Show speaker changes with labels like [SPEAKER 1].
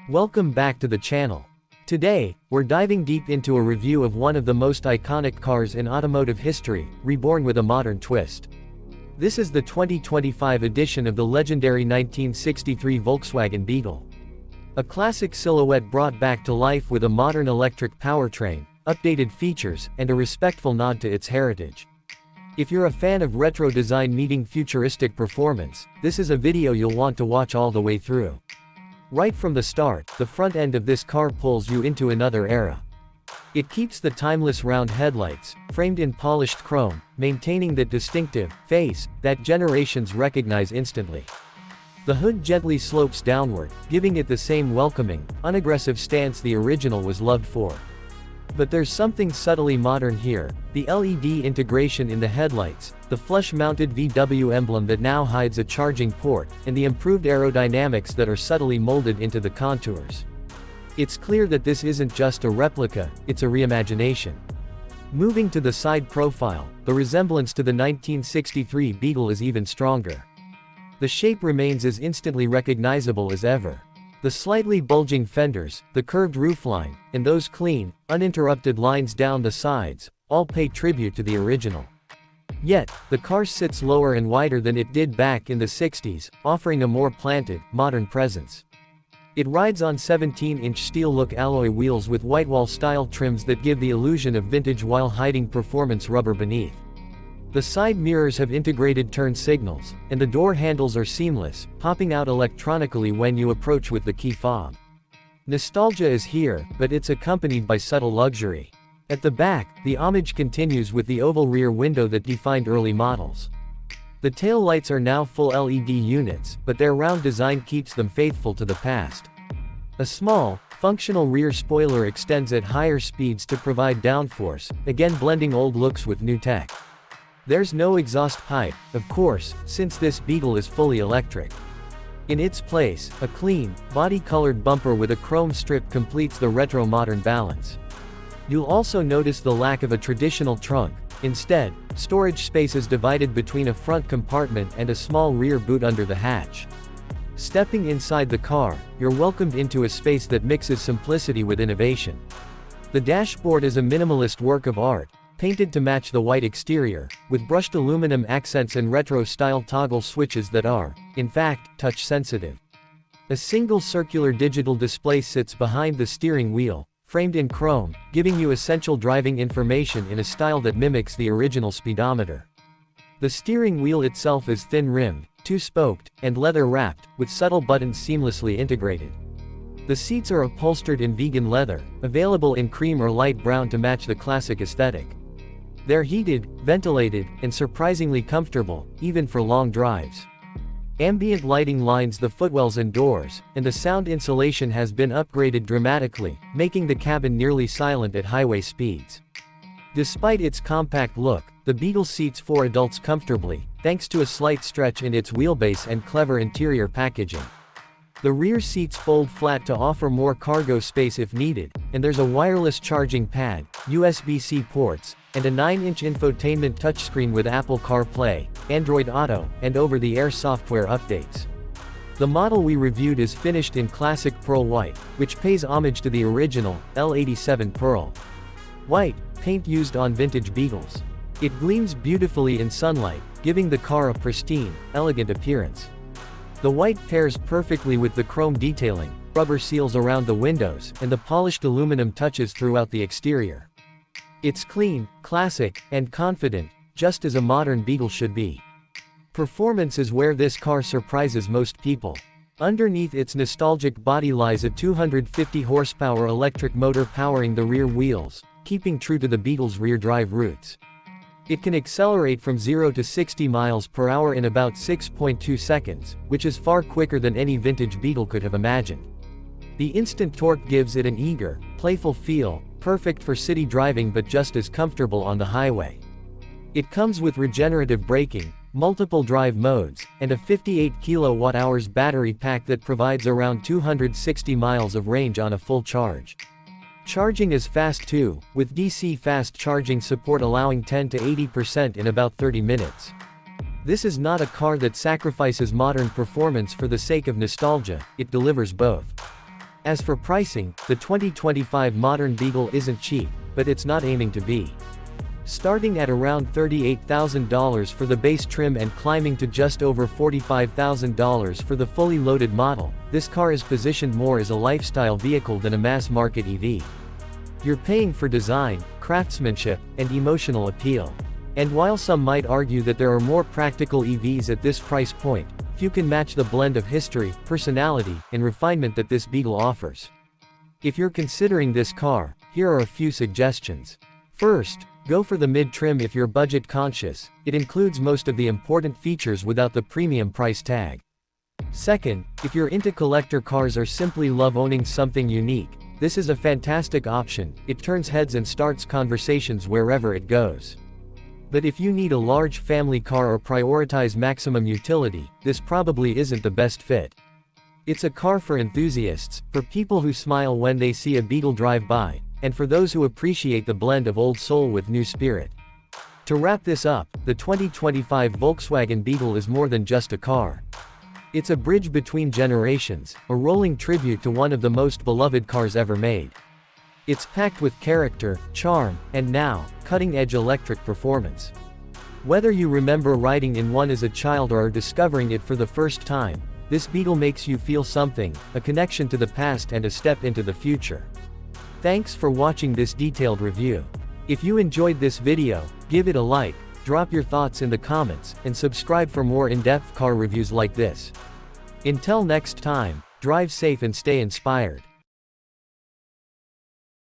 [SPEAKER 1] Welcome back to the channel. Today, we're diving deep into a review of one of the most iconic cars in automotive history, reborn with a modern twist. This is the 2025 edition of the legendary 1963 Volkswagen Beetle. A classic silhouette brought back to life with a modern electric powertrain, updated features, and a respectful nod to its heritage. If you're a fan of retro design meeting futuristic performance, this is a video you'll want to watch all the way through. Right from the start, the front end of this car pulls you into another era. It keeps the timeless round headlights, framed in polished chrome, maintaining that distinctive face that generations recognize instantly. The hood gently slopes downward, giving it the same welcoming, unaggressive stance the original was loved for. But there's something subtly modern here: the LED integration in the headlights, the flush-mounted VW emblem that now hides a charging port, and the improved aerodynamics that are subtly molded into the contours. It's clear that this isn't just a replica, it's a reimagination. Moving to the side profile, the resemblance to the 1963 Beetle is even stronger. The shape remains as instantly recognizable as ever. The slightly bulging fenders, the curved roofline, and those clean, uninterrupted lines down the sides, all pay tribute to the original. Yet, the car sits lower and wider than it did back in the 60s, offering a more planted, modern presence. It rides on 17-inch steel-look alloy wheels with whitewall-style trims that give the illusion of vintage while hiding performance rubber beneath. The side mirrors have integrated turn signals, and the door handles are seamless, popping out electronically when you approach with the key fob. Nostalgia is here, but it's accompanied by subtle luxury. At the back, the homage continues with the oval rear window that defined early models. The tail lights are now full LED units, but their round design keeps them faithful to the past. A small, functional rear spoiler extends at higher speeds to provide downforce, again blending old looks with new tech. There's no exhaust pipe, of course, since this Beetle is fully electric. In its place, a clean, body-colored bumper with a chrome strip completes the retro-modern balance. You'll also notice the lack of a traditional trunk. Instead, storage space is divided between a front compartment and a small rear boot under the hatch. Stepping inside the car, you're welcomed into a space that mixes simplicity with innovation. The dashboard is a minimalist work of art, painted to match the white exterior, with brushed aluminum accents and retro-style toggle switches that are, in fact, touch-sensitive. A single circular digital display sits behind the steering wheel, framed in chrome, giving you essential driving information in a style that mimics the original speedometer. The steering wheel itself is thin-rimmed, two-spoked, and leather-wrapped, with subtle buttons seamlessly integrated. The seats are upholstered in vegan leather, available in cream or light brown to match the classic aesthetic. They're heated, ventilated, and surprisingly comfortable, even for long drives. Ambient lighting lines the footwells and doors, and the sound insulation has been upgraded dramatically, making the cabin nearly silent at highway speeds. Despite its compact look, the Beetle seats 4 adults comfortably, thanks to a slight stretch in its wheelbase and clever interior packaging. The rear seats fold flat to offer more cargo space if needed, and there's a wireless charging pad, USB-C ports, and a 9-inch infotainment touchscreen with Apple CarPlay, Android Auto, and over-the-air software updates. The model we reviewed is finished in classic pearl white, which pays homage to the original, L87 pearl white, paint used on vintage Beetles. It gleams beautifully in sunlight, giving the car a pristine, elegant appearance. The white pairs perfectly with the chrome detailing, rubber seals around the windows, and the polished aluminum touches throughout the exterior. It's clean, classic, and confident, just as a modern Beetle should be. Performance is where this car surprises most people. Underneath its nostalgic body lies a 250 horsepower electric motor powering the rear wheels, keeping true to the Beetle's rear-drive roots. It can accelerate from 0 to 60 miles per hour in about 6.2 seconds, which is far quicker than any vintage Beetle could have imagined. The instant torque gives it an eager, playful feel, perfect for city driving but just as comfortable on the highway. It comes with regenerative braking, multiple drive modes, and a 58 kWh battery pack that provides around 260 miles of range on a full charge. Charging is fast too, with DC fast charging support allowing 10 to 80% in about 30 minutes. This is not a car that sacrifices modern performance for the sake of nostalgia, it delivers both. As for pricing, the 2025 modern Beetle isn't cheap, but it's not aiming to be. Starting at around $38,000 for the base trim and climbing to just over $45,000 for the fully loaded model, this car is positioned more as a lifestyle vehicle than a mass-market EV. You're paying for design, craftsmanship, and emotional appeal. And while some might argue that there are more practical EVs at this price point, few can match the blend of history, personality, and refinement that this Beetle offers. If you're considering this car, here are a few suggestions. First, go for the mid-trim if you're budget conscious. It includes most of the important features without the premium price tag. Second, if you're into collector cars or simply love owning something unique, this is a fantastic option. It turns heads and starts conversations wherever it goes. But if you need a large family car or prioritize maximum utility, this probably isn't the best fit. It's a car for enthusiasts, for people who smile when they see a Beetle drive by, and for those who appreciate the blend of old soul with new spirit. To wrap this up, the 2025 Volkswagen Beetle is more than just a car. It's a bridge between generations, a rolling tribute to one of the most beloved cars ever made. It's packed with character, charm, and now, cutting-edge electric performance. Whether you remember riding in one as a child or are discovering it for the first time, this Beetle makes you feel something, a connection to the past and a step into the future. Thanks for watching this detailed review. If you enjoyed this video, give it a like, drop your thoughts in the comments, and subscribe for more in-depth car reviews like this. Until next time, drive safe and stay inspired.